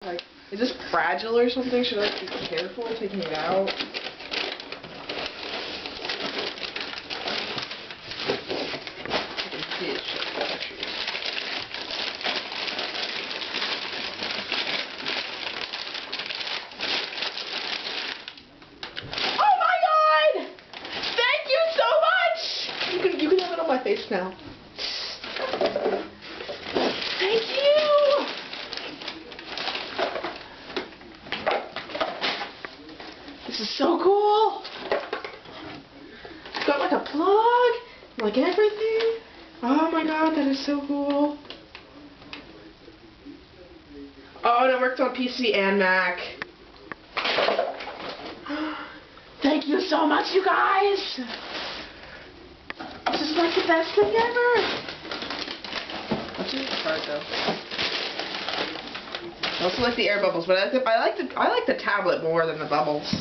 Like, is this fragile or something? Should I be careful taking it out? Oh my God! Thank you so much! You can have it on my face now. Thank you! This is so cool! It's got like a plug, like everything. Oh my God, that is so cool. Oh, and it works on PC and Mac. Thank you so much, you guys! This is like the best thing ever! What's in the card though? I also like the air bubbles, but I like the tablet more than the bubbles.